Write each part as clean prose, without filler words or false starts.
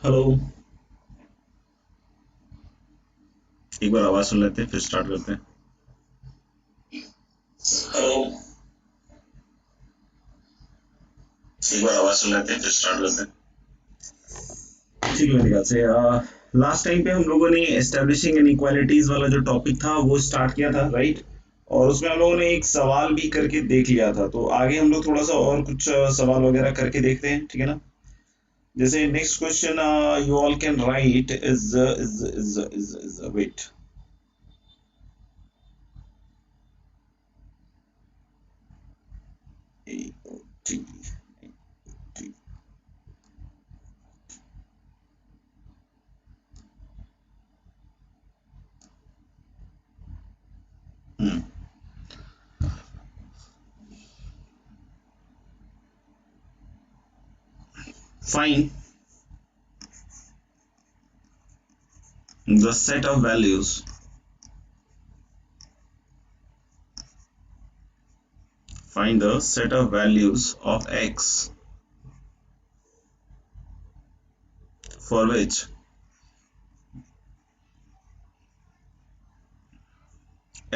Hello. एक बार आवाज सुन लेते हैं फिर स्टार्ट करते हैं। हेलो। एक बार आवाज सुन लेते हैं फिर स्टार्ट करते हैं। ठीक है, मेरे ख्याल से लास्ट टाइम पे हम लोगों ने एस्टेब्लिशिंग इनइक्वालिटीज वाला जो टॉपिक था वो स्टार्ट किया था, राइट। और उसमें हम लोगों ने एक सवाल भी करके देख लिया था, तो आगे हम लोग थोड़ा सा और कुछ सवाल वगैरह करके देखते हैं, ठीक है ना। जैसे next question you all can write is wait. Find the set of values find the set of values of x for which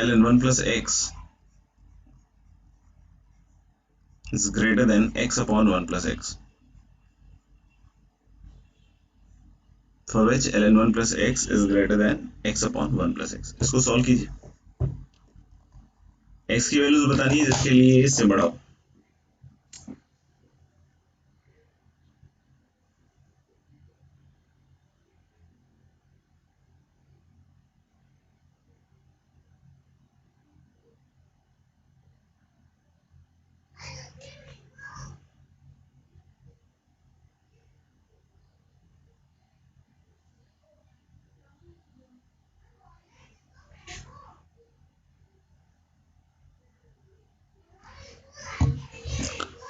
ln1 plus x is greater than x upon 1 plus x, for which ln1 plus x is greater than x upon 1 plus x। इसको solve कीजिए। x की values बतानी है जिसके लिए इससे बड़ा हो।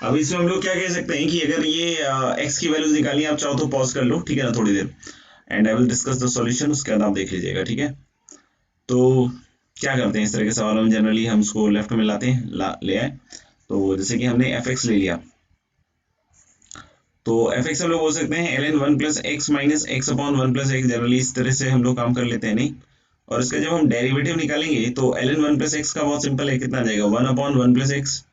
अब इसमें हम लोग क्या कह सकते हैं कि अगर ये x की वैल्यूज निकालनी है, आप चाहो तो पॉज कर लो, ठीक है ना, थोड़ी देर, and I will discuss the solution. उसके बाद आप देख लीजिएगा, ठीक है। तो क्या करते हैं इस तरह के सवालों में, जनरली हम इसको लेफ्ट में लाते हैं, ले आए। तो जैसे कि हमने एफ एक्स ले लिया, तो एफ एक्स हम लोग बोल सकते हैं ln 1 plus x minus x upon 1 plus x. Generally इस तरह से हम लोग काम कर लेते हैं, नहीं। और इसका जब हम डेरिवेटिव निकालेंगे तो ln 1 प्लस एक्स का बहुत सिंपल है, कितना आ जाएगा, 1 अपॉन 1 प्लस एक्स।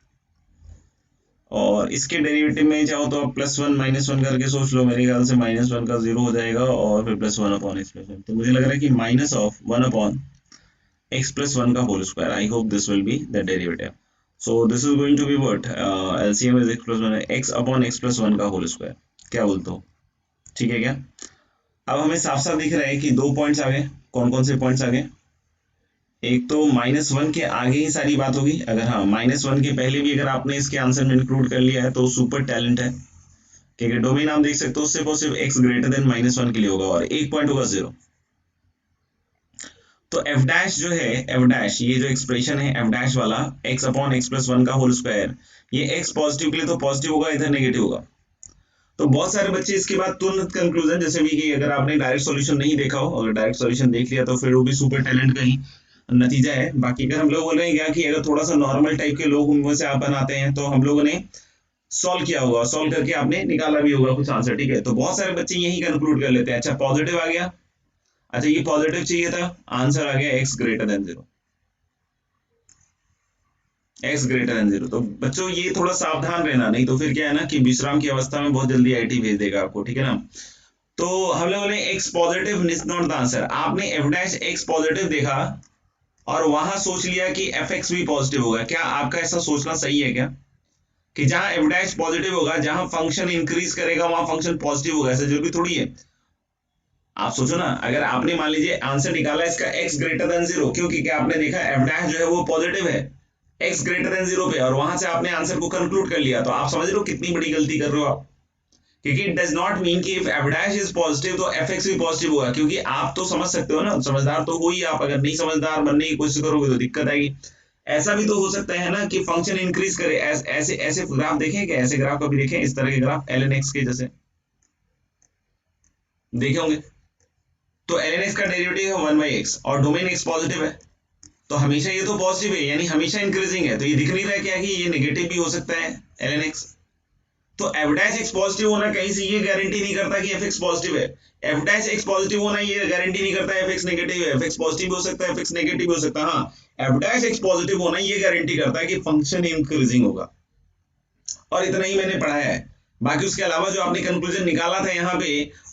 और इसके डेरिवेटिव में चाहो तो आप प्लस वन माइनस वन करके सोच लो, मेरे ख्याल से माइनस वन का जीरो हो जाएगा और फिर plus one upon X plus one. तो मुझे लग रहा है कि minus of one upon x plus 1 का whole square. I hope this will be the derivative. So this is going to be what, LCM is x plus 1, x upon x plus 1 का whole square. क्या बोलते हो, ठीक है क्या। अब हमें साफ साफ दिख रहा है कि दो पॉइंट्स आ गए। कौन कौन से पॉइंट्स आ गए, एक तो माइनस वन के आगे ही सारी बात होगी। अगर हाँ माइनस वन के पहले भी अगर आपने इसके आंसर में इंक्लूड कर लिया है तो सुपर टैलेंट है, क्योंकि डोमेन आप देख सकते हो सिर्फ और सिर्फ x greater than minus one के लिए होगा और एक पॉइंट होगा जीरो। तो एफ डैश जो है, एफ डैश ये जो एक्सप्रेशन है एफ डैश वाला, x upon X plus one का होल स्क्वायर, ये एक्स पॉजिटिव के लिए तो पॉजिटिव होगा, इधर नेगेटिव होगा। तो बहुत सारे बच्चे इसके बाद तुरंत कंक्लूजन, जैसे भी कि अगर आपने डायरेक्ट सॉल्यूशन नहीं देखा हो, अगर डायरेक्ट सॉल्यूशन देख लिया तो फिर वो भी सुपर टैलेंट का ही नतीजा है। बाकी अगर हम लोग बोल रहे हैं क्या कि अगर थोड़ा सा नॉर्मल टाइप के लोग उनमें से आप बनाते हैं तो हम लोगों ने सॉल्व किया होगा, सॉल्व करके आपने निकाला भी होगा कुछ आंसर, ठीक है। तो बहुत सारे बच्चे यही कंक्लूड कर लेते हैं, अच्छा पॉजिटिव आ गया, अच्छा ये पॉजिटिव चाहिए था, आंसर आ गया x greater than zero, x greater than zero. तो बच्चों ये थोड़ा सावधान रहना, नहीं तो फिर क्या है ना कि विश्राम की अवस्था में बहुत जल्दी आईटी भेज देगा आपको, ठीक है ना। तो हम लोगों ने x positive is not the answer, आपने एफ डैश एक्स पॉजिटिव देखा और वहां सोच लिया कि एफ एक्स भी पॉजिटिव होगा। क्या आपका ऐसा सोचना सही है क्या, कि जहां एफ डैश पॉजिटिव होगा, जहां फंक्शन इंक्रीज करेगा वहां फंक्शन पॉजिटिव होगा, ऐसा जरूरी थोड़ी है। आप सोचो ना, अगर आपने मान लीजिए आंसर निकाला इसका x ग्रेटर देन जीरो, क्योंकि क्या आपने देखा एफ डैश जो है वो पॉजिटिव है x ग्रेटर देन जीरो पे, और वहां से आपने आंसर को कंक्लूड कर लिया, तो आप समझ रहे हो कितनी बड़ी गलती कर रहे हो आप। क्योंकि इट डज नॉट मीन कि if F dash is positive तो एफ एक्स भी पॉजिटिव होगा, क्योंकि आप तो समझ सकते हो ना, समझदार तो हो ही आप, अगर नहीं समझदार बनने की कोशिश करोगे तो दिक्कत आएगी। ऐसा भी तो हो सकता है ना कि फंक्शन इंक्रीज करे, ऐसे ऐसे ग्राफ देखें क्या, ऐसे ग्राफ कभी देखें, इस तरह के ग्राफ एल एन एक्स के जैसे देखे होंगे। तो एल एन एक्स का डेरिवेटिव है वन बाई एक्स और डोमेन एक्स पॉजिटिव है, तो हमेशा ये तो पॉजिटिव है, यानी हमेशा इंक्रीजिंग है। तो ये दिख नहीं रहा है क्या कि ये नेगेटिव भी हो सकता है एल एन एक्स। तो एफ डैश एक्स पॉजिटिव होना कहीं से ये गारंटी नहीं करता कि एफ एक्स पॉजिटिव है। एफ डैश एक्स पॉजिटिव होना ये गारंटी नहीं करता एफ एक्स नेगेटिव है। एफ एक्स पॉजिटिव हो सकता है, एफ एक्स नेगेटिव हो सकता है। हाँ, एफ डैश एक्स पॉजिटिव होना ये गारंटी करता है कि फंक्शन इंक्रीजिंग होगा, और इतना ही मैंने पढ़ा है। बाकी उसके अलावा जो आपने कंक्लूजन निकाला था यहाँ पे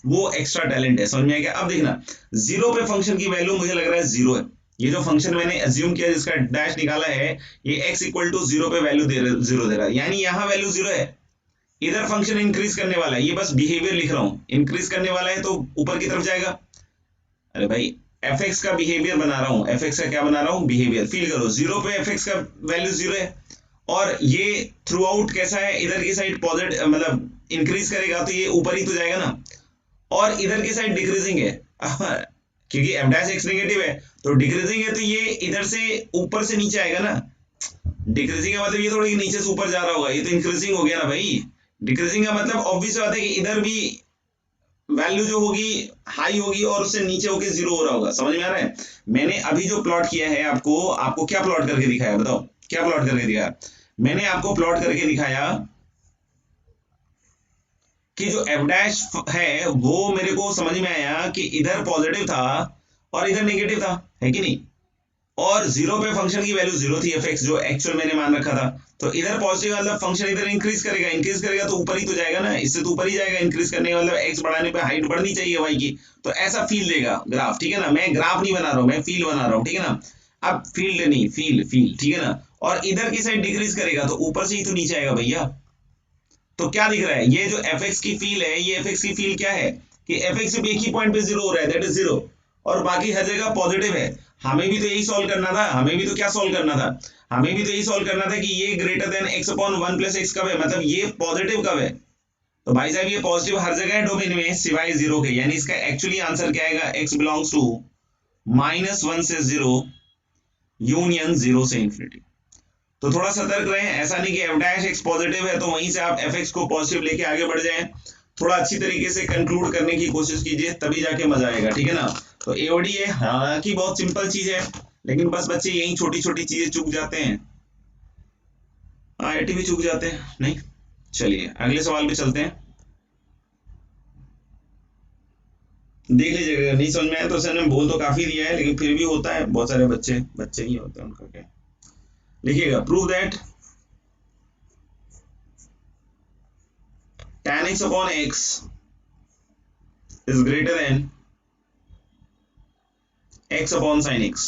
वो एक्स्ट्रा टैलेंट है, समझ में आ गया। अब देखना, जीरो पे फंक्शन की वैल्यू मुझे लग रहा है जीरो है। ये जो फंक्शन मैंने अज्यूम किया जिसका डैश निकाला है, ये x इक्वल टू जीरो पे वैल्यू जीरो दे रहा है, यानी यहाँ वैल्यू जीरो है। इधर फंक्शन इंक्रीज करने वाला है, ये बस बिहेवियर लिख रहा हूं, इंक्रीज करने वाला है तो ऊपर की तरफ जाएगा। अरे भाई एफ एक्स का बिहेवियर बना रहा हूं, एफ एक्स का क्या बना रहा हूं, बिहेवियर। फील करो, जीरो पे एफ एक्स का वैल्यू जीरो है, और ये थ्रू आउट कैसा है, इधर की साइड पॉजिटिव मतलब इंक्रीज करेगा तो ये ऊपर ही तो जाएगा ना, और इधर की साइड डिक्रीजिंग है क्योंकि एफ डैश एक्स नेगेटिव है, तो डिक्रीजिंग है तो ये इधर से ऊपर से नीचे आएगा ना। डिक्रीजिंग का मतलब ये थोड़ी नीचे से ऊपर जा रहा होगा, ये तो इंक्रीजिंग हो गया ना भाई। डिक्रीजिंग का मतलब ऑब्वियस बात है कि इधर भी वैल्यू जो होगी हाई होगी और उससे नीचे होके जीरो हो रहा होगा, समझ में आ रहा है। मैंने अभी जो प्लॉट किया है आपको क्या प्लॉट करके दिखाया, बताओ क्या प्लॉट करके दिखाया। मैंने आपको प्लॉट करके दिखाया कि जो एफ डैश है वो मेरे को समझ में आया कि इधर पॉजिटिव था और इधर नेगेटिव था, है कि नहीं। और जीरो पे फंक्शन की वैल्यू जीरो थी, एफ एक्स जो एक्चुअल मैंने मान रखा था। तो इधर पॉजिटिव मतलब फंक्शन इधर इंक्रीज करेगा तो ऊपर ही तो जाएगा ना, इससे तो ऊपर ही जाएगा। इंक्रीज करने का मतलब एक्स बढ़ाने पे हाइट बढ़नी चाहिए वाई की, तो ऐसा फील देगा ग्राफ, ठीक है ना। मैं ग्राफ नहीं बना रहा हूं, मैं फील बना रहा हूं, ठीक है ना। अब फील्ड नहीं, फील फील, ठीक है ना। और इधर की साइड डिक्रीज करेगा तो ऊपर से ही तो नीचे आएगा भैया। तो क्या दिख रहा है, ये जो एफ एक्स की फील है, ये एफ एक्स की फील क्या है कि एफ एक्स सिर्फ एक ही पॉइंट पे जीरो हो रहा है, दैट इज जीरो, और बाकी हर जगह पॉजिटिव है। हमें भी तो यही सॉल्व करना था, हमें भी तो क्या सॉल्व करना था, हमें भी तो यही सॉल्व करना था कि ये greater than x upon one plus x कब है, मतलब ये पॉजिटिव कब है। तो भाई साहब ये पॉजिटिव हर जगह है डोमेन में सिवाय जीरो के, यानी इसका एक्चुअली आंसर क्या आएगा, एक्स बिलोंग्स टू -1 से जीरो यूनियन जीरो से इंफिनिटी। तो थोड़ा सतर्क रहें, ऐसा नहीं कि एफ डैश एक्स पॉजिटिव है तो वहीं से आप एफ एक्स को पॉजिटिव लेके आगे बढ़ जाएं। थोड़ा अच्छी तरीके से कंक्लूड करने की कोशिश कीजिए, तभी जाके मजा आएगा, ठीक है ना। तो एओडी है, हालांकि बहुत सिंपल चीज है, लेकिन बस बच्चे यही छोटी छोटी चीजें चूक जाते हैं, आईआईटी भी चूक जाते हैं नहीं। चलिए अगले सवाल पे चलते हैं, देख लीजिएगा। नहीं समझ में आया तो सर ने बोल तो काफी दिया है, लेकिन फिर भी होता है, बहुत सारे बच्चे ही होते हैं, उनका क्या। लिखिएगा, prove that tan x upon x is greater than x upon sin x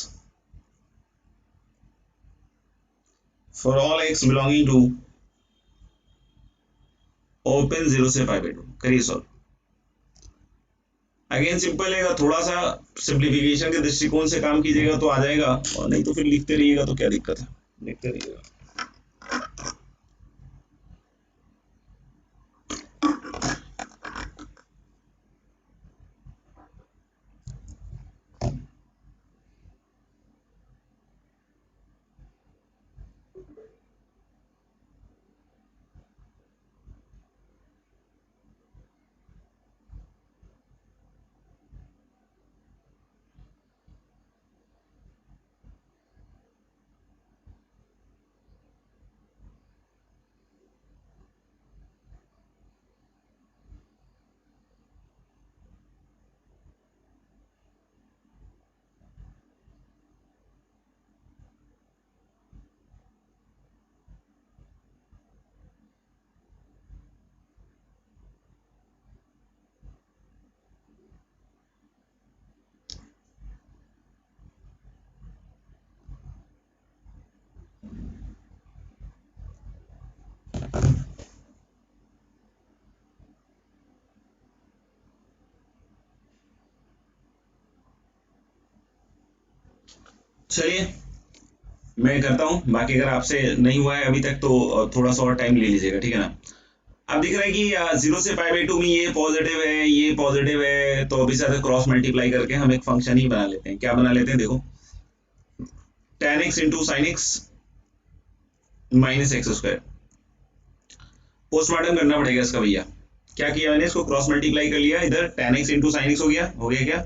for all x belonging to open 0 से पाई बाई 2। करिए सॉल्व। अगेन सिंपल है, थोड़ा सा सिंप्लीफिकेशन के दृष्टिकोण से काम कीजिएगा तो आ जाएगा, और नहीं तो फिर लिखते रहिएगा तो क्या दिक्कत है, लिखते रहिएगा। चलिए मैं करता हूं, बाकी अगर आपसे नहीं हुआ है अभी तक तो थोड़ा सा और टाइम ले लीजिएगा, ठीक है ना। अब दिख रहा है कि 0 से पाई बाई 2 में ये पॉजिटिव है, ये पॉजिटिव है, तो अभी साथ क्रॉस मल्टीप्लाई करके हम एक फंक्शन ही बना लेते हैं। क्या बना लेते हैं, देखो tan x into sine X minus x square. Postmortem करना पड़ेगा इसका भैया। क्या किया मैंने, इसको क्रॉस मल्टीप्लाई कर लिया, इधर tan x into sine x हो गया क्या,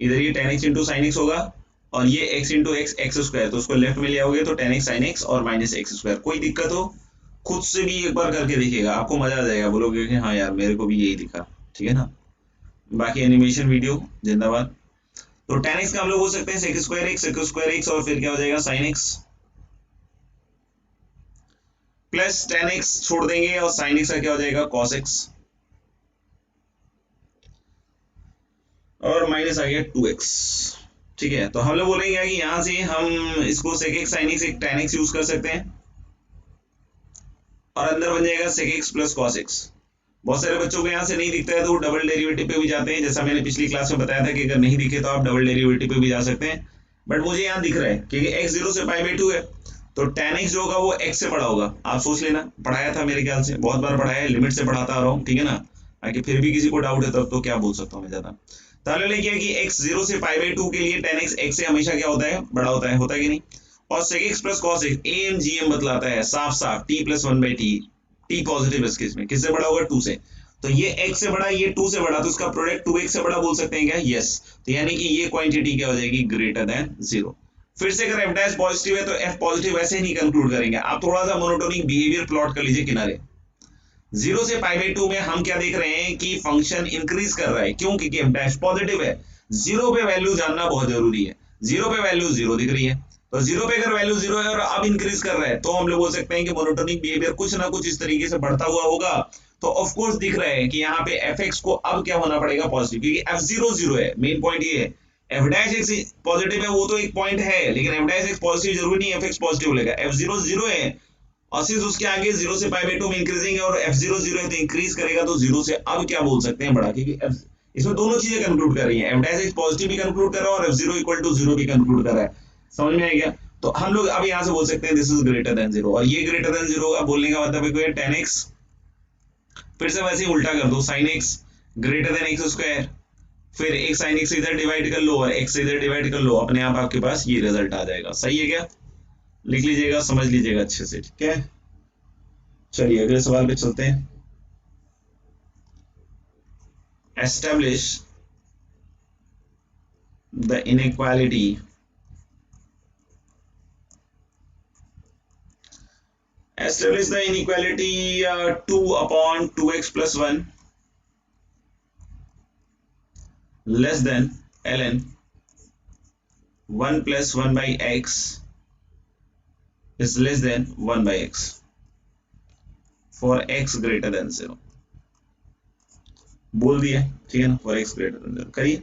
इधर ये tan x into sine x होगा, और ये x into x x square, तो उसको लेफ्ट में ले आओगे तो tan x sin x और माइनस एक्स स्क्वायर। कोई दिक्कत हो, खुद से भी एक बार करके देखिएगा, आपको मजा आ जाएगा, बोलोगे कि हाँ यार मेरे को भी यही दिखा। ठीक है ना। बाकी एनिमेशन वीडियो जिंदाबाद। तो tan x का हम लोग बोल सकते हैं sec स्क्वायर x और फिर क्या हो जाएगा sin x plus tan x छोड़ देंगे और sin x का क्या हो जाएगा cos x और माइनस आ गया 2x। ठीक है, तो हम लोग बोलेंगे कि यहां से हम इसको sec x sin x एक tan x यूज कर सकते हैं और अंदर बन जाएगा sec x plus cos x। बहुत सारे बच्चों को यहाँ से नहीं दिखता है तो वो डबल डेरिवेटिव पे भी जाते हैं, जैसा मैंने पिछली क्लास में बताया था कि अगर नहीं दिखे तो आप डबल डेरिवेटिव पे भी जा सकते हैं। बट मुझे यहाँ दिख रहा है क्योंकि x 0 से पाई बाई 2 है, तो tan x जो होगा वो x से बड़ा होगा। आप सोच लेना, पढ़ाया था मेरे ख्याल से, बहुत बार पढ़ाया है, लिमिट से पढ़ाता आ रहा हूँ। ठीक है ना। आगे फिर भी किसी को डाउट है तब तो क्या बोल सकता हूँ मैं ज्यादा। ताले ले कि x 0 से पाई बाई 2 के लिए tan x x से हमेशा क्या होता है, बड़ा होता है कि नहीं। और sec x plus cos x AMGM बतलाता है साफ साफ t plus 1 by T, T positive इस केस में किससे बड़ा होगा 2 से। तो ये x से बड़ा, ये 2 से बड़ा, तो इसका प्रोडक्ट 2x से बड़ा बोल सकते हैं क्या, यस। तो यानी कि ये क्वांटिटी क्या हो जाएगी, ग्रेटर देन 0। फिर से अगर f डैश पॉजिटिव है तो f पॉजिटिव वैसे नहीं कंक्लूड करेंगे, आप थोड़ा सा मोनोटोनिक बिहेवियर प्लॉट कर लीजिए किनारे। 0 से पाई बाई 2 में हम क्या देख रहे हैं कि फंक्शन इंक्रीज कर रहा है, क्यों, क्योंकि f डैश पॉजिटिव है। 0 पे वैल्यू जानना बहुत जरूरी है। 0 पे वैल्यू 0 दिख रही है, तो 0 पे अगर वैल्यू 0 है और अब इंक्रीज कर रहा है तो हम लोग बोल सकते हैं कि मोनोटोनिक बिहेवियर कुछ ना कुछ इस तरीके से बढ़ता हुआ होगा। तो ऑफ कोर्स दिख रहा है कि यहाँ पे fx को अब क्या होना पड़ेगा, पॉजिटिव, क्योंकि f0 0 है। मेन पॉइंट ये है, f डैश x पॉजिटिव है वो तो एक पॉइंट है, लेकिन f डैश x पॉजिटिव जरूरी नहीं fx पॉजिटिव लेगा। f0 0 है और सिर्फ उसके आगे 0 से पाई बाई 2 में इंक्रीजिंग है और f0 0 है तो इंक्रीज करेगा, तो 0 से अब क्या बोल सकते हैं, बड़ा, क्योंकि इसमें दोनों चीजें कंक्लूड कर रही हैं, f डैश x पॉजिटिव भी कंक्लूड कर रहा है और f0 इक्वल टू 0 भी कंक्लूड कर रहा है। समझ में आ गया। तो हम लोग अब यहाँ से बोल सकते हैं दिस इज ग्रेटर देन 0, और ये ग्रेटर देन 0 का बोलने का मतलब है tan x, फिर से वैसे ही उल्टा कर दो, sin x greater than x square, फिर एक sin x इधर डिवाइड कर लो और x इधर डिवाइड कर लो, अपने आप आपके पास ये रिजल्ट आ जाएगा। सही है क्या, लिख लीजिएगा, समझ लीजिएगा अच्छे से। ठीक है, चलिए अगले सवाल पे चलते हैं। Establish the inequality establish the inequality 2 upon 2x plus 1 less than ln 1 plus 1 by x is less than 1 by x for x greater than 0 बोल दिया। ठीक है ना, for x greater than 0 करिए,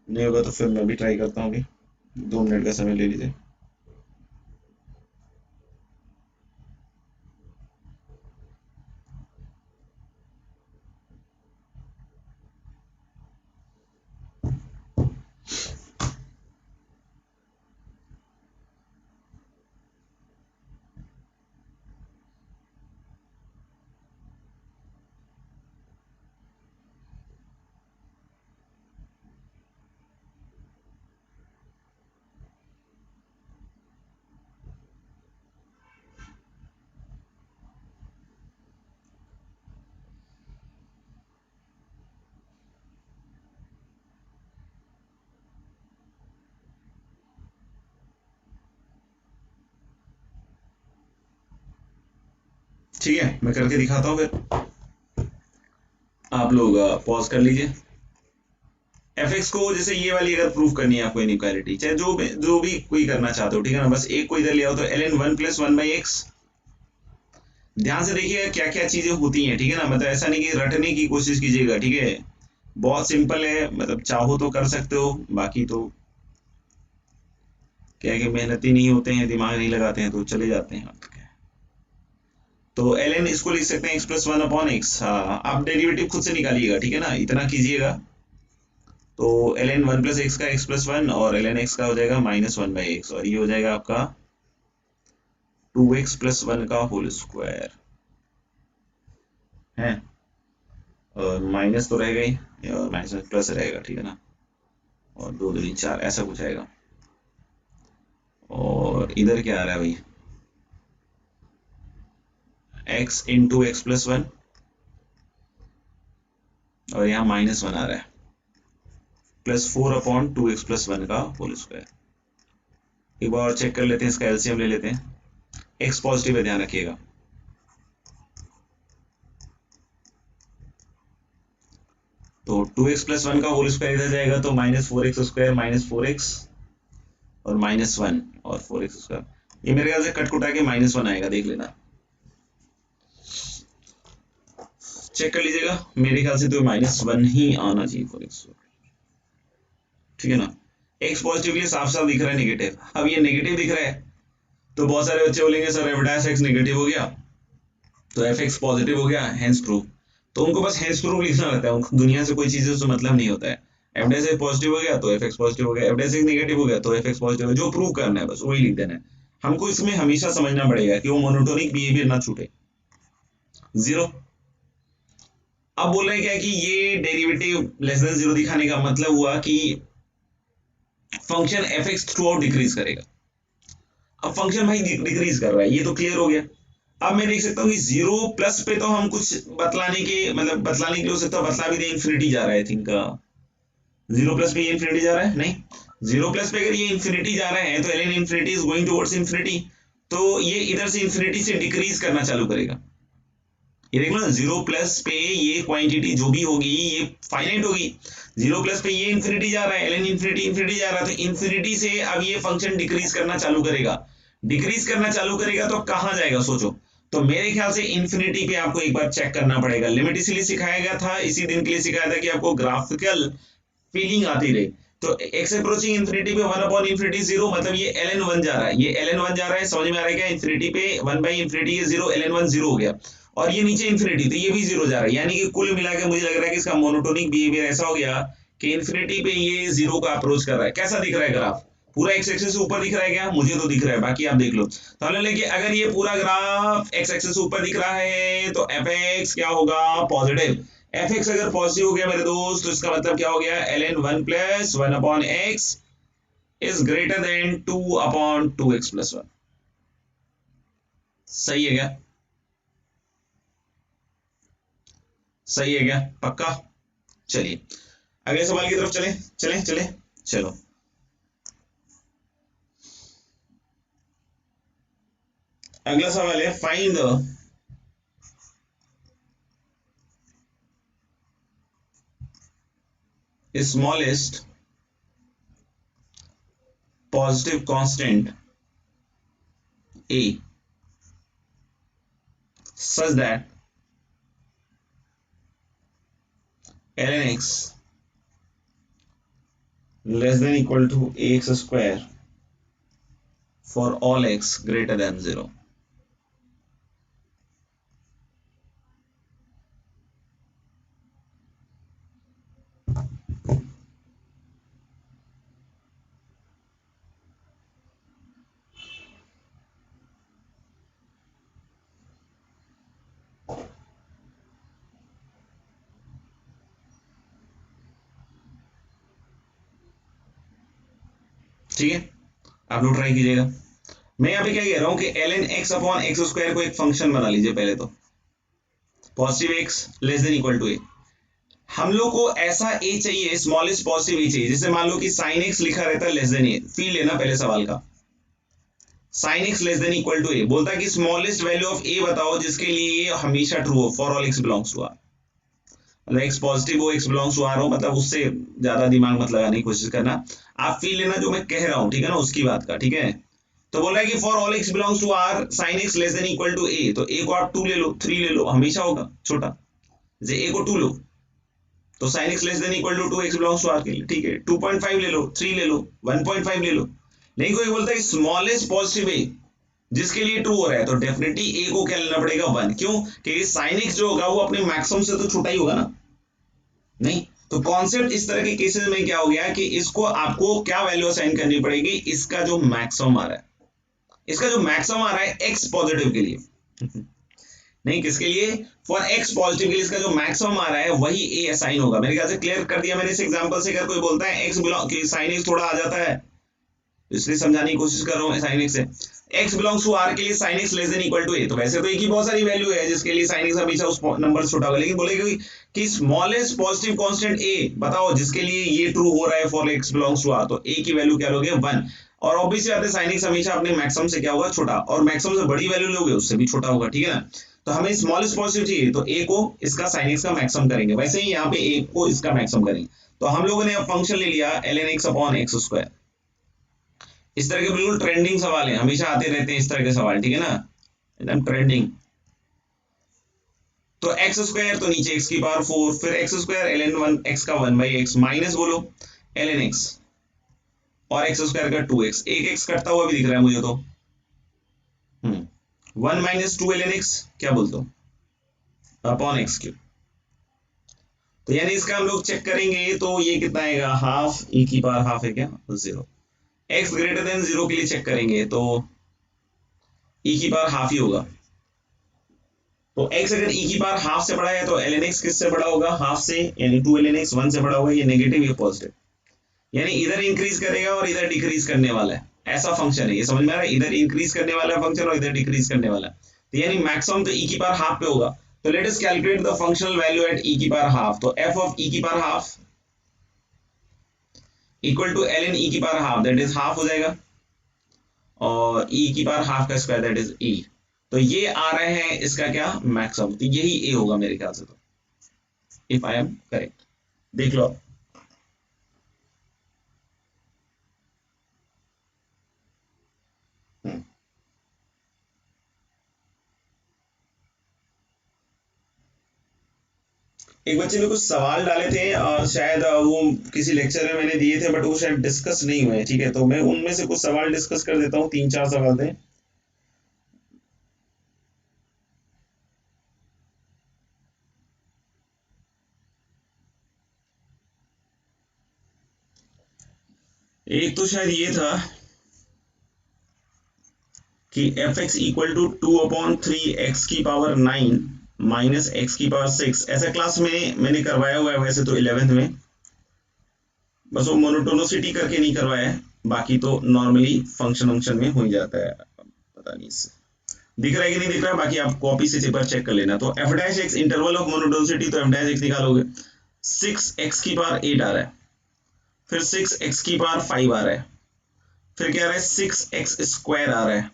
नहीं होगा तो फिर मैं भी ट्राई करता हूँ। 2 मिनट का समय ले लीजिए। ठीक है, मैं करके दिखाता हूँ, फिर आप लोग पॉज कर लीजिए। fx को जैसे ये वाली अगर प्रूफ करनी है आपको इनइक्वालिटी, चाहे जो भी कोई करना चाहते हो, ठीक है ना, बस एक को इधर ले आओ तो ln 1 प्लस 1 बाई एक्स। ध्यान से देखिएगा क्या क्या चीजें होती हैं, ठीक है ना, मतलब ऐसा नहीं कि रटने की कोशिश कीजिएगा। ठीक है, बहुत सिंपल है, मतलब चाहो तो कर सकते हो, बाकी तो क्या है कि मेहनती नहीं होते हैं, दिमाग नहीं लगाते हैं तो चले जाते हैं। तो ln इसको लिख सकते हैं x प्लस 1 अपॉन एक्स। हाँ, आप डेरिवेटिव खुद से निकालिएगा, ठीक है ना, इतना कीजिएगा। तो ln 1 प्लस एक्स का x प्लस 1 और ln x का हो जाएगा माइनस 1 बाई एक्स, और ये हो जाएगा आपका 2x प्लस 1 का होल स्क्वायर है, और माइनस तो रहेगा ही और माइनस में प्लस रहेगा। ठीक है ना, और 2 2 4 ऐसा कुछ आएगा। और इधर क्या आ रहा है भाई, x इंटू एक्स प्लस 1 और यहाँ माइनस 1 आ रहा है, प्लस 4 अपॉन 2x प्लस 1 का होल स्क्वायर। एक बार और चेक कर लेते हैं, इसका एलसीएम ले लेते हैं। x पॉजिटिव है, ध्यान रखिएगा, तो 2x+1 का होल स्क्वायर इधर जाएगा तो -4x² -4x और -1 और 4x²। ये मेरे ख्याल से कट कुटा के -1 आएगा, देख लेना, चेक कर लीजिएगा। मेरे ख्याल से तो -1 ही आना चाहिए 4x, ठीक है ना। x पॉजिटिव के लिए साफ साफ दिख रहा है नेगेटिव। अब ये नेगेटिव दिख रहा है तो बहुत सारे बच्चे बोलेंगे सर f' नेगेटिव हो गया तो fx पॉजिटिव हो गया, हेंस प्रूफ। तो उनको बस हेंस प्रूफ लिखना रहता है, उनको दुनिया से कोई चीजें से मतलब नहीं होता है। f' पॉजिटिव हो गया तो fx पॉजिटिव हो गया, f' नेगेटिव हो गया तो fx पॉजिटिव हो गया, जो प्रूव करना है बस वही लिख देना है। हमको इसमें हमेशा समझना पड़ेगा कि वो मोनोटोनिक बिहेवियर ना छूटे। 0। अब बोल रहे हैं क्या कि ये डेरिवेटिव लेस देन 0 दिखाने का मतलब हुआ कि function fx through out decrease करेगा। अब फंक्शन भाई डिक्रीज कर रहा है, ये तो क्लियर हो गया। अब मैं देख सकता हूँ कि 0+ पे तो हम कुछ बतलाने के लिए हो सकता है, बतला भी दे, इन्फिनिटी जा रहा है, आई थिंक 0+ पे ये इन्फिनिटी जा रहा है, नहीं 0+ पे अगर ये इन्फिनिटी जा रहा है तो ln infinity is going towards infinity, तो ये इधर से इन्फिनिटी से डिक्रीज करना चालू करेगा। ये देखो ना, 0+ पे ये क्वांटिटी जो भी होगी ये फाइनाइट होगी। 0+ पे ये इन्फिनिटी जा रहा है, ln इन्फिनिटी जा रहा है, तो इन्फिनिटी से अब ये फंक्शन डिक्रीज करना चालू करेगा। डिक्रीज करना चालू करेगा तो कहां जाएगा सोचो। तो मेरे ख्याल से इन्फिनिटी पे आपको एक बार चेक करना पड़ेगा। लिमिट इसीलिए सिखाया गया था, इसी दिन के लिए सिखाया था कि आपको ग्राफिकल फीलिंग आती रहे। तो x अप्रोचिंग इन्फिनिटी पे 1/∞ 0, मतलब ये ln 1 जा रहा है, ये ln 1 जा रहा है, समझ में आ रहा है क्या। इन्फिनिटी पे 1/∞ ये 0, ln 1 0 हो गया, और ये नीचे इन्फिनिटी तो ये भी 0 जा रहा है, यानी कि कुल मिला के मुझे लग रहा है कि इसका मोनोटोनिक बिहेवियर ऐसा हो गया कि इन्फिनिटी पे ये 0 का अप्रोच कर रहा है। कैसा दिख रहा है ग्राफ, पूरा x एक्सिस से ऊपर दिख रहा है क्या, मुझे तो दिख रहा है, बाकी आप देख लो। तो हमने लेके अगर ये पूरा ग्राफ x एक्सिस से ऊपर दिख रहा है तो fx क्या होगा, पॉजिटिव। fx अगर पॉजिटिव हो गया मेरे दोस्त तो इसका मतलब क्या हो गया, ln 1 + 1/x is greater than 2/2x+1। सही है क्या, सही है क्या, पक्का। चलिए अगले सवाल की तरफ चले चले चले चलो। अगला सवाल है, find the smallest positive constant a such that ln x less than equal to ax square for all x greater than 0। ठीक है, आप लोग ट्राई कीजिएगा। मैं यहाँ पे क्या कह रहा हूं कि ln x/x² को एक फंक्शन बना लीजिए पहले तो, positive x less than equal to a। हम लोग को ऐसा a चाहिए, स्मॉलेस्ट पॉजिटिव a चाहिए, जैसे मान लो कि sin x लिखा रहता है लेस देन a, फील लेना पहले सवाल का, sin x less than equal to a, बोलता है कि स्मॉलेस्ट वैल्यू ऑफ a बताओ जिसके लिए ये हमेशा ट्रू हो, for all x belongs to r। मतलब x पॉजिटिव हो, x बिलोंग्स टू r हो, मतलब उससे ज्यादा दिमाग मत लगाने की कोशिश करना, आप फील लेना जो मैं कह रहा हूं, ठीक है ना, उसकी बात का, ठीक है। तो बोल रहा है कि for all x belongs to r sin x less than equal to a, तो a को आप 2 ले लो, 3 ले लो, हमेशा होगा छोटा, जैसे a को 2 लो तो sin x less than equal to 2x belongs to r के लिए, ठीक है, 2.5 ले लो, 3 ले लो, 1.5 ले लो। नहीं कोई बोलता है स्मॉलेस्ट पॉजिटिव a जिसके लिए ट्रू हो रहा है, तो डेफिनेटली a को क्या लेना पड़ेगा, 1। क्यों, क्योंकि sin x जो होगा वो अपने मैक्सिमम से तो छोटा ही होगा ना, नहीं। तो कॉन्सेप्ट इस तरह के केसेस में क्या हो गया कि इसको आपको क्या वैल्यू असाइन करनी पड़ेगी, इसका जो मैक्सिमम आ रहा है, इसका जो मैक्सिमम आ रहा है x पॉजिटिव के लिए नहीं, किसके लिए, फॉर x पॉजिटिव के लिए इसका जो मैक्सिमम आ रहा है वही a असाइन होगा। मेरे ख्याल से क्लियर कर दिया मैंने इस एग्जांपल से। अगर कोई बोलता है x बिलोंग कि sin x थोड़ा आ जाता है, इसलिए समझाने की कोशिश कर रहा हूं sin x से, x बिलोंग्स टू r के लिए sin x less than equal to a, तो वैसे तो एक ही बहुत सारी वैल्यू है जिसके लिए sin x हमेशा उस नंबर से छोटा होगा, लेकिन बोलेगा कि स्मॉलेस्ट पॉजिटिव कांस्टेंट a बताओ जिसके लिए ये ट्रू हो रहा है for x belongs to r, तो a की वैल्यू क्या लोगे, 1। और ऑब्वियसली बात है sin x हमेशा अपने मैक्सिमम से क्या होगा, छोटा, और मैक्सिमम से बड़ी वैल्यू लोगे उससे भी छोटा होगा, ठीक है ना। तो हमें स्मॉलेस्ट पॉजिटिव चाहिए, तो a को इसका sin x का मैक्सिमम करेंगे, वैसे ही यहाँ पे a को इसका मैक्सिमम करेंगे। तो हम लोगों ने अब फंक्शन ले लिया ln x upon x square. इस तरह के बिल्कुल ट्रेंडिंग सवाल है, हमेशा आते रहते हैं इस तरह के सवाल, ठीक है ना, एकदम ट्रेंडिंग। तो एक्स स्क्वायर तो नीचे x की पावर 4, फिर एक्स स्क्वायर ln 1 x का 1/x माइनस बोलो ln x और एक्स स्क्वायर का 2x, एक x कटता हुआ भी दिख रहा है मुझे तो। 1 माइनस 2 ln x क्या बोलते हो अपॉन एक्स क्यूब। तो यानी इसका हम लोग चेक करेंगे तो ये कितना आएगा, हाफ e की पावर हाफ है क्या, 0। x ग्रेटर देन 0 के लिए चेक करेंगे तो e की पावर हाफ ही होगा। तो x अगर e की पावर हाफ से बड़ा है तो ln x किससे बड़ा होगा, हाफ से, यानी 2 ln x 1 से बड़ा होगा। ये नेगेटिव ये पॉजिटिव, यानी इधर इंक्रीज करेगा और इधर डिक्रीज करने वाला है, ऐसा फंक्शन है ये, समझ में आ रहा है, इधर इंक्रीज करने वाला फंक्शन और इधर डिक्रीज करने वाला। तो यानी मैक्सिमम तो e की पावर हाफ पे होगा। तो let us calculate the functional value at e की पावर हाफ। तो f ऑफ e की power half equal to ln e की power half, that is half हो जाएगा, और e की पावर हाफ का स्क्वायर दैट इज e। तो ये आ रहे हैं इसका क्या, मैक्सिमम। तो यही a होगा मेरे ख्याल से, तो इफ आई एम करेक्ट, देख लो। एक बच्चे ने कुछ सवाल डाले थे, शायद वो किसी लेक्चर में मैंने दिए थे, बट वो शायद डिस्कस नहीं हुए, ठीक है, तो मैं उनमें से कुछ सवाल डिस्कस कर देता हूँ, 3-4 सवाल थे। एक तो शायद ये था कि F X equal to 2/3 x की पावर 9 माइनस एक्स की पावर 6, ऐसा क्लास में मैंने करवाया हुआ है वैसे तो 11th में, बस वो मोनोटोनिसिटी करके नहीं करवाया है, बाकी तो नॉर्मली फंक्शन में हो ही जाता है। पता नहीं इससे दिख रहा है कि नहीं दिख रहा है, बाकी आप कॉपी से एक बार चेक कर लेना। तो F dash x interval of monotonicity, तो एफ डैश एक्स निकालोगे 6x की पावर 8 आ रहा है, फिर 6x की पावर 5 आ रहा है, फिर क्या आ रहा है 6x स्क्वायर आ रहा है,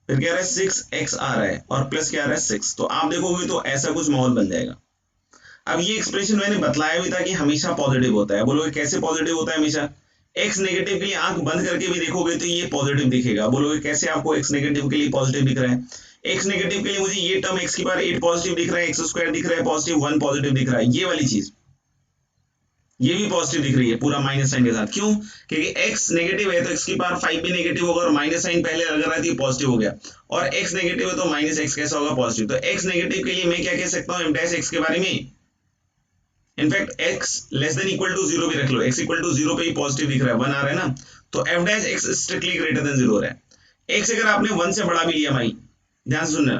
फिर क्या आ रहा है 6x आ रहा है, और प्लस क्या आ रहा है 6। तो आप देखोगे तो ऐसा कुछ माहौल बन जाएगा। अब ये एक्सप्रेशन मैंने बतलाया भी था कि हमेशा पॉजिटिव होता है, बोलोगे कैसे पॉजिटिव होता है हमेशा, एक्स नेगेटिव के लिए आंख बंद करके भी देखोगे तो ये पॉजिटिव दिखेगा। बोलोगे कैसे आपको एक्स नेगेटिव के लिए पॉजिटिव दिख रहा है, एक्स नेगेटिव के लिए मुझे ये टर्म एक्स की पावर 8 पॉजिटिव दिख रहा है, एक्स स्क्वायर दिख रहा है पॉजिटिव, 1 पॉजिटिव दिख रहा है, ये वाली चीज ये भी पॉजिटिव दिख रही है पूरा माइनस साइन के साथ। क्यों, क्योंकि x नेगेटिव है तो x की पावर 5 भी नेगेटिव होगा, और माइनस साइन पहले लग रहा है तो पॉजिटिव हो गया, और x नेगेटिव है तो माइनस x कैसा होगा, पॉजिटिव। तो x नेगेटिव के लिए मैं क्या कह सकता हूँ m डैश x के बारे में, in fact x less than equal to 0 भी रख लो, x इक्वल टू 0 पे ही पॉजिटिव दिख रहा है, 1 आ रहा है ना, तो f dash x strictly greater than 0 हो रहा है। x अगर आपने 1 से बड़ा भी लिया भाई, ध्यान से सुनना,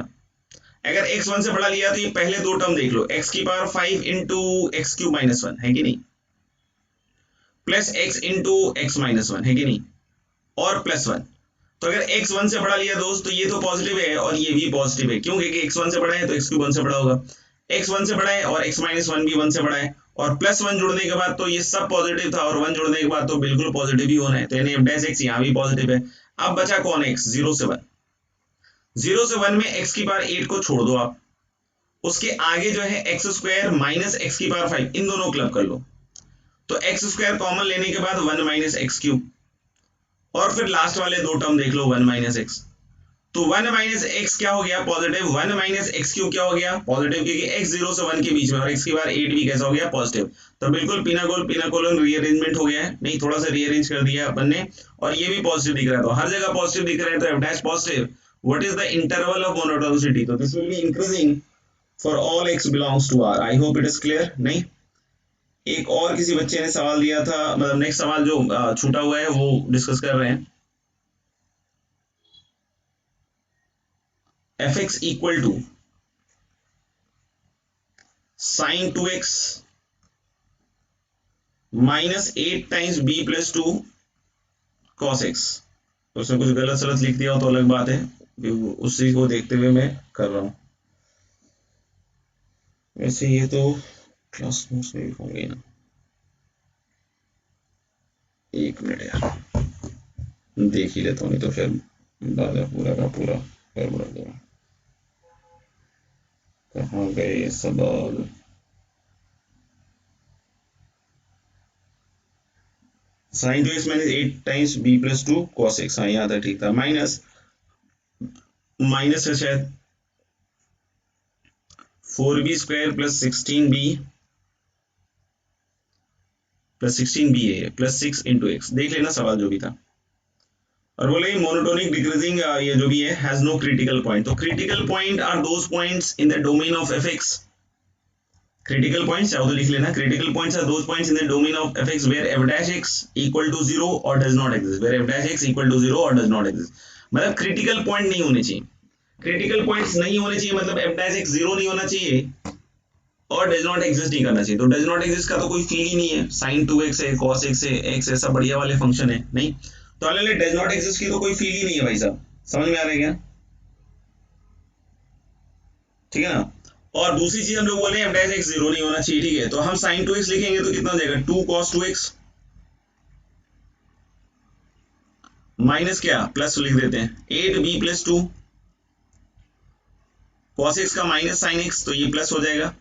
अगर x 1 से बड़ा लिया तो ये पहले दो टर्म देख लो, x की power 5 into x cube minus 1 है कि नहीं, plus x into x minus 1 है कि नहीं, और प्लस 1। तो अगर x 1 से बड़ा लिया दोस्त तो ये तो पॉजिटिव है और ये भी पॉजिटिव है, क्यों, क्योंकि x 1 से बड़ा है तो x क्यूब 1 से बड़ा होगा, x 1 से बड़ा है और x माइनस 1 भी 1 से बड़ा है, और प्लस 1 जुड़ने के बाद तो ये सब पॉजिटिव था, और 1 जुड़ने के बाद तो बिल्कुल पॉजिटिव ही होना है, तो यानी f डैश x यहाँ भी पॉजिटिव है। अब बचा कौन, x 0 से 1, 0 से 1 में x की पावर 8 को छोड़ दो आप, उसके आगे जो है एक्स स्क्वायर माइनस एक्स की पावर 5, इन दोनों क्लब कर लो, तो एक्स स्क्वायर कॉमन लेने के बाद 1 माइनस एक्स क्यूब, और फिर लास्ट वाले दो टर्म देख लो 1 माइनस एक्स, तो 1 माइनस एक्स क्या हो गया, पॉजिटिव, 1 माइनस एक्स क्यूब क्या हो गया, पॉजिटिव, क्योंकि x 0 से 1 के बीच में, और x की बार 8 भी कैसा हो गया, पॉजिटिव। तो बिल्कुल पिनाकोलन रीअरेंजमेंट हो गया है, नहीं थोड़ा सा रीअरेंज कर दिया अपन ने, और ये भी पॉजिटिव दिख रहा है, तो हर जगह पॉजिटिव दिख रहा है, तो f dash positive. What is the interval of monotonicity, तो this will be increasing for all x belongs to r। I hope it is clear. नहीं, एक और किसी बच्चे ने सवाल दिया था, मतलब नेक्स्ट सवाल जो छूटा हुआ है वो डिस्कस कर रहे हैं। F X equal to sine 2x minus 8 times B plus 2 cos X. तो उसने कुछ गलत सलत लिख दिया हो तो अलग बात है, उसी को देखते हुए मैं कर रहा हूं। वैसे ये तो क्लास नोट्स में भी होंगे ना, एक मिनट यार देख ही लेता हूँ, नहीं तो फिर पूरा का पूरा गड़बड़ हो जाएगा। कहाँ गए सवाल? Sine 2x minus 8 times b plus 2 cos x, हाँ यहाँ था, ठीक था। माइनस माइनस है शायद 4b स्क्वायर प्लस 16b है प्लस 6 इंटू एक्स। देख लेना सवाल जो भी था। और बोले मोनोटोनिक डिक्रीजिंग ये जो भी है हैज नो क्रिटिकल पॉइंट। तो critical point are those points in the domain of F X. Critical points चाहो तो लिख लेना, critical points are those points in the domain of F X where F dash X equal to 0 और does not exist, where F dash X equal to 0 और does not exist. मतलब critical point नहीं होने चाहिए, critical points नहीं होने चाहिए, मतलब एफ डैश एक्स 0 नहीं होना चाहिए और डज नॉट एग्जिस्ट नहीं करना चाहिए। तो डज नॉट एग्जिस्ट का तो कोई फील ही नहीं है, साइन 2x है, cos x है, x ऐसा बढ़िया वाले फंक्शन है नहीं, तो अलग डज नॉट एग्जिस्ट की तो कोई फील ही नहीं है भाई साहब। समझ में आ रहा है क्या? ठीक है ना। और दूसरी चीज हम लोग बोले एफ डैश एक्स 0 नहीं होना चाहिए, ठीक है। तो हम साइन 2x लिखेंगे तो कितना हो जाएगा 2 cos 2x माइनस क्या प्लस लिख देते हैं 8b प्लस 2 cos x का माइनस साइन x, तो ये प्लस हो जाएगा,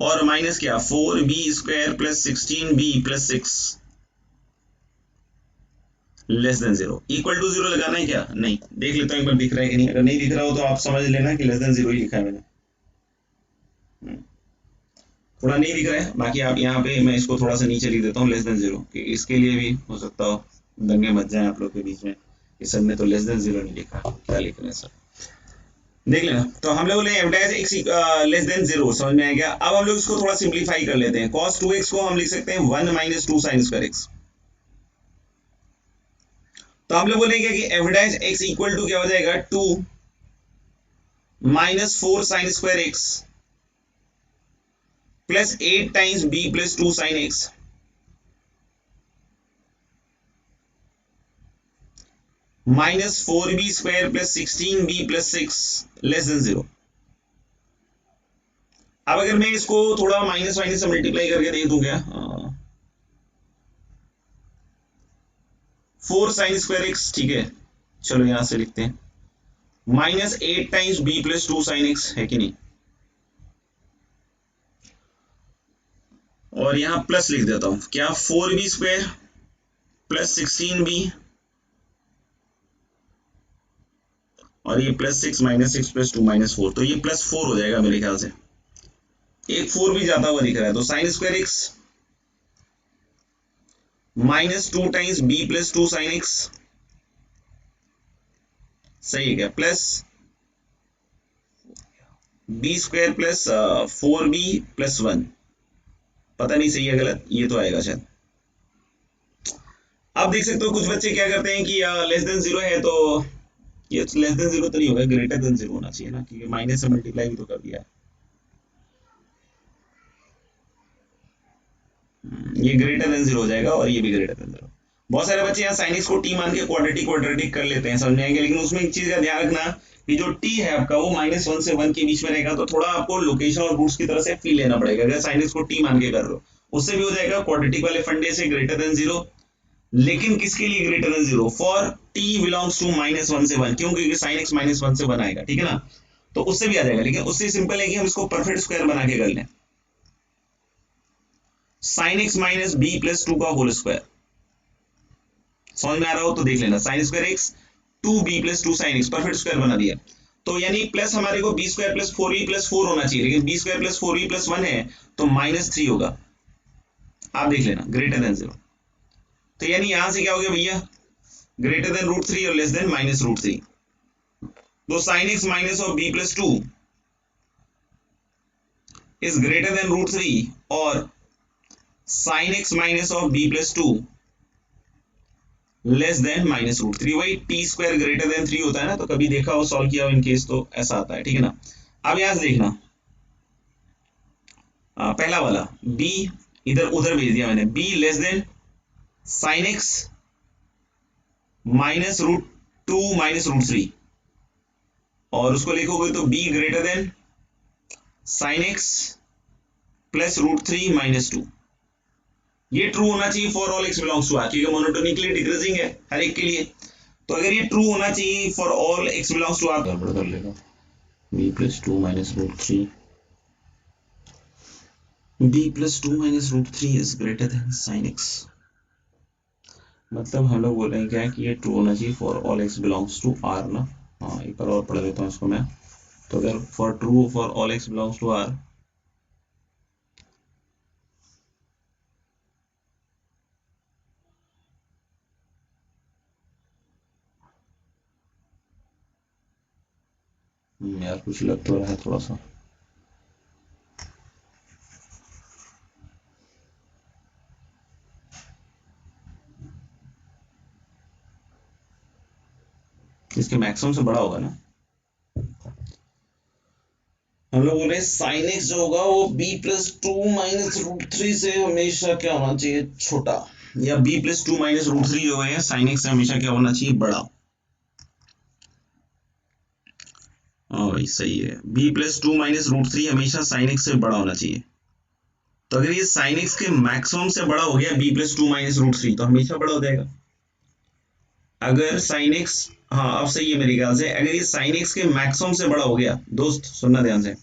और माइनस क्या 4b square plus 16b plus 6 less than 0 equal to 0 लगाना है क्या? नहीं, देख लेता हूं एक बार दिख रहा है कि नहीं। अगर नहीं दिख रहा हो तो आप समझ लेना कि लेस देन 0 ही लिखा है मैंने। थोड़ा नहीं दिख रहा है, बाकी आप यहाँ पे मैं इसको थोड़ा सा नीचे लिख देता हूँ लेस देन 0, कि इसके लिए भी हो सकता हो दंगे मच जाए आप लोग के बीच में कि सर ने तो लेस देन 0 नहीं लिखा, क्या लिख रहे हैं सर, देख लेना। तो हम लोग बोले F dash x less than 0, समझ में आ गया। अब हम लोग इसको थोड़ा सिंप्लीफाई कर लेते हैं। cos 2x को हम लिख सकते हैं 1 माइनस 2 साइन स्क्वायर एक्स। तो हम लोग बोलेंगे कि F dash X equal to क्या हो जाएगा 2 minus 4 sine square X plus 8 times b plus 2 sine X minus 4b square plus 16b plus 6 less than 0। अब अगर मैं इसको थोड़ा माइनस माइनस से मल्टीप्लाई करके दे दूं क्या, 4 साइन स्क्वायर एक्स, ठीक है, चलो यहां से लिखते हैं minus 8 times b plus 2 sine x, है कि नहीं, और यहां प्लस लिख देता हूं क्या 4b स्क्वायर प्लस 16b और ये प्लस 6 माइनस 6 प्लस 2 माइनस 4, तो ये प्लस 4 हो जाएगा मेरे ख्याल से, एक 4 भी जाता हुआ दिख रहा है। तो sign square x minus 2 times b plus 2 sine x, सही है क्या, plus b square plus 4b plus 1, पता नहीं सही है गलत, ये तो आएगा शायद। अब देख सकते हो कुछ बच्चे क्या करते हैं कि लेस देन 0 है तो ये लेस देन 0 तो नहीं होगा, ग्रेटर देन 0 होना चाहिए ना, क्योंकि माइनस से मल्टीप्लाई भी तो कर दिया है। ये ग्रेटर देन 0 हो जाएगा और ये भी ग्रेटर देन 0। बहुत सारे बच्चे यहाँ साइन एक्स को टी मान के क्वाड्रेटिक क्वाड्रेटिक कर लेते हैं, समझ में आएगा। लेकिन उसमें एक चीज का ध्यान रखना कि जो टी है आपका वो -1 से 1 के बीच में रहेगा, तो थोड़ा आपको लोकेशन और रूट्स की तरह से फील लेना पड़ेगा। अगर साइन एक्स को टी मान के कर रहे हो उससे भी हो जाएगा क्वाड्रेटिक वाले फंडे से ग्रेटर देन 0। लेकिन किसके लिए greater than 0? For T belongs to -1 से 1, क्यों? क्योंकि साइन एक्स -1 से 1 आएगा, ठीक है ना, तो उससे भी आ जाएगा। लेकिन उससे सिंपल है कि हम इसको परफेक्ट स्क्वायर बना के कर लें, sine X minus B plus 2 का होल स्क्वायर। समझ में आ रहा हो तो देख लेना, sign square x 2b plus 2 sine x, perfect square बना दिया। तो यानी प्लस हमारे को b square plus 4b plus 4 होना चाहिए, लेकिन b square plus 4b plus 1 है तो -3 होगा। आप देख लेना ग्रेटर देन 0, तो यानी यहां से क्या हो गया भैया, ग्रेटर देन √3 और लेस देन -√3। तो sign X minus of b plus 2 is greater than √3 और sign X minus of b plus 2 less than -√3। वही टी स्क्वायर ग्रेटर देन 3 होता है ना, तो कभी देखा हो सॉल्व किया हो इन केस तो ऐसा आता है, ठीक है ना। अब यहां से देखना पहला वाला b इधर उधर भेज दिया मैंने, b less than sine X minus √2 minus √3, और उसको लिखोगे तो b greater than sine X plus √3 minus 2। ये ट्रू होना चाहिए for all x belongs to R, क्योंकि मोनोटोनिकली डिक्रीजिंग है हर एक के लिए। तो अगर ये ट्रू होना चाहिए for all x belongs to R, गड़बड़ कर लेगा, b plus 2 minus root 3, b plus 2 minus root 3 is greater than sin x। मतलब हम लोग बोल रहे हैं क्या है कि ये ट्रू होना चाहिए for all x belongs to R ना। हाँ एक बार और पढ़ देता हूँ इसको मैं। तो अगर for true for all x belongs to R, यार कुछ लग तो रहा है थोड़ा सा। इसके मैक्सिमम से बड़ा होगा ना। हम लोग बोले साइन एक्स जो होगा वो b प्लस 2 माइनस रूट 3 से हमेशा क्या होना चाहिए, छोटा। या b प्लस 2 माइनस रूट 3 जो है साइन एक्स से हमेशा क्या होना चाहिए, बड़ा। हाँ भाई सही है, b प्लस 2 माइनस रूट 3 हमेशा साइन एक्स से बड़ा होना चाहिए। तो अगर ये साइन एक्स के मैक्सिमम से बड़ा हो गया b प्लस 2 माइनस रूट 3 तो हमेशा बड़ा हो जाएगा। अगर साइन एक्स, हाँ अब सही है मेरे ख्याल से, अगर ये साइन एक्स के मैक्सिमम से बड़ा हो गया, दोस्त सुनना ध्यान से,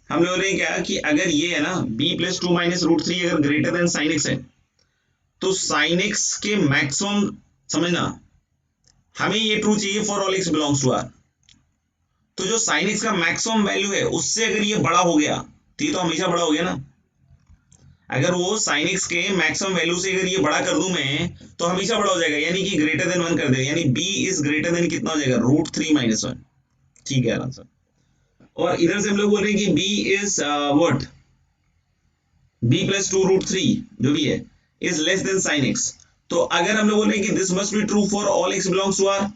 हम लोग ने क्या कि अगर ये है ना b प्लस 2 माइनस रूट 3 अगर ग्रेटर देन साइन एक्स है, तो साइन एक्स के मैक्सिमम, समझना, हमें ये ट्रू चाहिए for all x belongs to R. तो जो साइन एक्स का मैक्सिमम वैल्यू है उससे अगर ये बड़ा हो गया तो ये तो हमेशा बड़ा हो गया ना। अगर वो साइन एक्स के मैक्सिमम वैल्यू से अगर ये बड़ा कर दूं मैं तो हमेशा बड़ा हो जाएगा, यानी कि ग्रेटर देन 1 कर दे, यानी b इज ग्रेटर देन कितना हो जाएगा, रूट 3 माइनस 1। ठीक है आंसर। और इधर से हम लोग बोल रहे हैं कि b is what, b plus 2 root 3 जो भी है is less than sine x. तो अगर हम लोग बोल रहे हैं कि this must be true for all x belongs to R,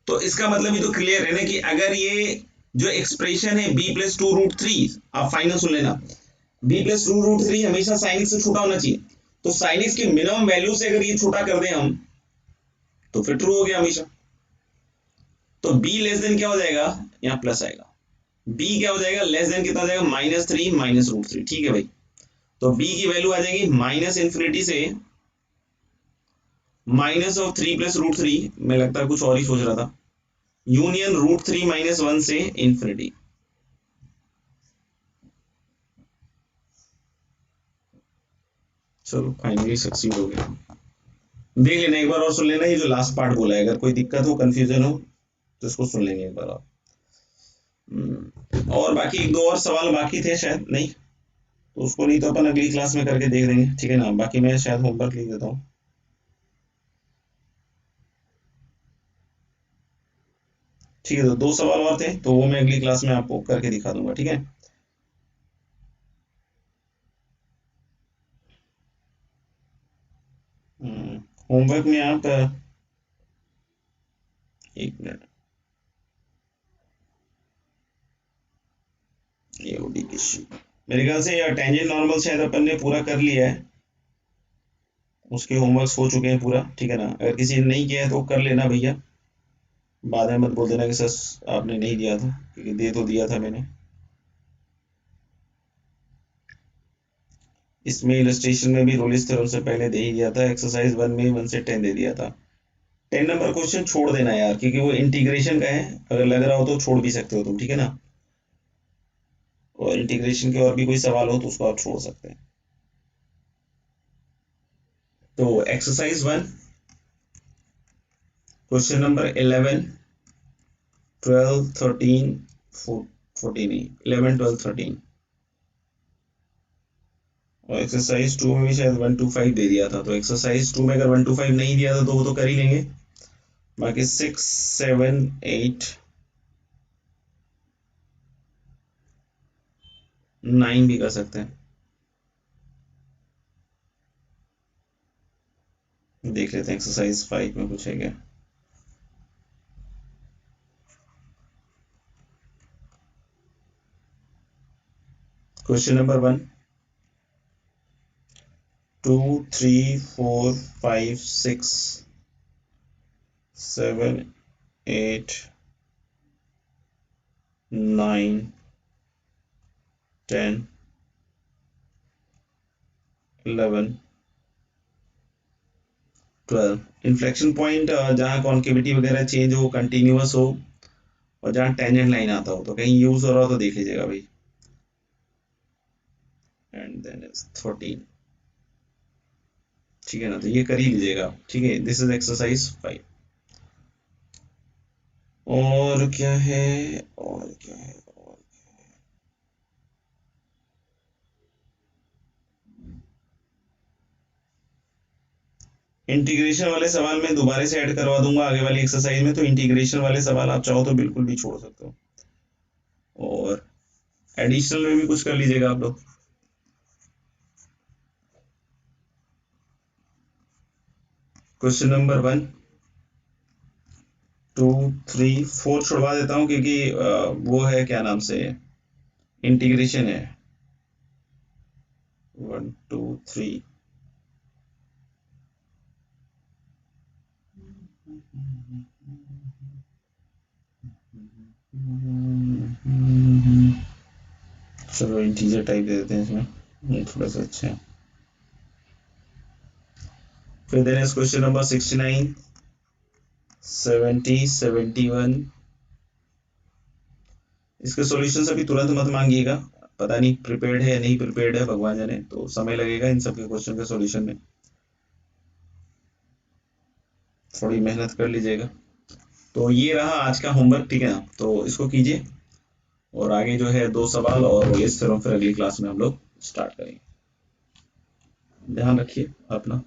तो इसका मतलब ये तो क्लियर है ना कि अगर ये जो एक्सप्रेशन है b प्लस 2 रूट 3, आप फाइनल सुन लेना, b प्लस 2 रूट 3 हमेशा साइन एक्स से छोटा होना चाहिए। तो साइन एक्स की मिनिमम वैल्यू से अगर ये छोटा कर दें हम तो फिर ट्रू हो गया हमेशा। तो b लेस देन क्या हो जाएगा, यहाँ प्लस आएगा, b क्या हो जाएगा, लेस देन कितना हो जाएगा, माइनस 3 माइनस रूट 3। ठीक है भाई, तो b की वैल्यू आ जाएगी माइनस इन्फिनिटी से माइनस ऑफ 3 प्लस रूट 3, मैं लगता है कुछ और ही सोच रहा था, यूनियन रूट 3 माइनस 1 से इन्फिनिटी। चलो फाइनली सक्सीड हो गया। देख लेना एक बार और, सुन लेना ये जो लास्ट पार्ट बोला है, अगर कोई दिक्कत हो कंफ्यूजन हो तो इसको सुन लेंगे एक बार और। और बाकी एक दो और सवाल बाकी थे शायद, नहीं तो उसको नहीं तो अपन अगली क्लास में करके देख देंगे, ठीक है ना। बाकी मैं शायद होमवर्क लिख देता हूँ। ठीक है, तो दो सवाल और थे तो वो मैं अगली क्लास में आपको करके दिखा दूंगा, ठीक है। होमवर्क में आप एक मिनट, ये ओडी की शीट मेरे ख्याल से यार टेंजेंट नॉर्मल शायद अपन ने पूरा कर लिया है, उसके होमवर्क्स हो चुके हैं पूरा, ठीक है ना। अगर किसी ने नहीं किया है तो कर लेना भैया, बाद में मत बोल देना कि सर आपने नहीं दिया था, क्योंकि दे तो दिया था मैंने। इसमें इलस्ट्रेशन में भी रोलिस थ्योरम से पहले दे ही दिया था, एक्सरसाइज 1 में 1 से 10 दे दिया था। 10 नंबर क्वेश्चन छोड़ देना यार, क्योंकि वो इंटीग्रेशन का है, अगर लग रहा हो तो छोड़ भी सकते हो तुम, ठीक है ना। और इंटीग्रेशन के और भी कोई सवाल हो तो उसको आप छोड़ सकते हैं। तो एक्सरसाइज 1 क्वेश्चन नंबर 11 12 13 14 नहीं, 11 12 13, और एक्सरसाइज 2 में भी शायद 1 to 5 दे दिया था। तो एक्सरसाइज 2 में अगर 1 to 5 नहीं दिया था तो वो तो कर ही लेंगे, बाकी 6 7 8 9 भी कर सकते हैं। देख लेते हैं एक्सरसाइज 5 में कुछ है क्या। Question number 1 2 3 4 5 6 7 8 9 10 11 12। इन्फ्लेक्शन पॉइंट जहाँ कॉन्केविटी वगैरह चेंज हो, कंटिन्यूअस हो और जहाँ टेंजेंट लाइन आता हो तो कहीं यूज हो रहा हो तो देख लीजिएगा भाई। एंड देन इज 13, ठीक है ना, तो ये कर ही लीजिएगा, ठीक है। This is exercise 5। और क्या है, और क्या है, और इंटीग्रेशन वाले सवाल मैं दोबारा से ऐड करवा दूंगा आगे वाली एक्सरसाइज में, तो इंटीग्रेशन वाले सवाल आप चाहो तो बिल्कुल भी छोड़ सकते हो, और एडिशनल में भी कुछ कर लीजिएगा आप लोग। क्वेश्चन नंबर 1, 2, 3, 4 छुड़वा देता हूँ क्योंकि वो है क्या नाम से, इंटीग्रेशन है। 1, 2, 3, चलो इंटीजर टाइप दे देते हैं इसमें, ये थोड़ा सा अच्छा है। फिर देन इज क्वेश्चन नंबर 69, 70, 71। इसके सॉल्यूशंस अभी तुरंत मत मांगिएगा, पता नहीं प्रिपेयर्ड है या नहीं प्रिपेयर्ड है, भगवान जाने, तो समय लगेगा इन सब के क्वेश्चन के सॉल्यूशन में, थोड़ी मेहनत कर लीजिएगा। तो ये रहा आज का होमवर्क, ठीक है ना, तो इसको कीजिए, और आगे जो है 2 सवाल और ये फिर अगली क्लास में हम लोग स्टार्ट करेंगे। ध्यान रखिए अपना।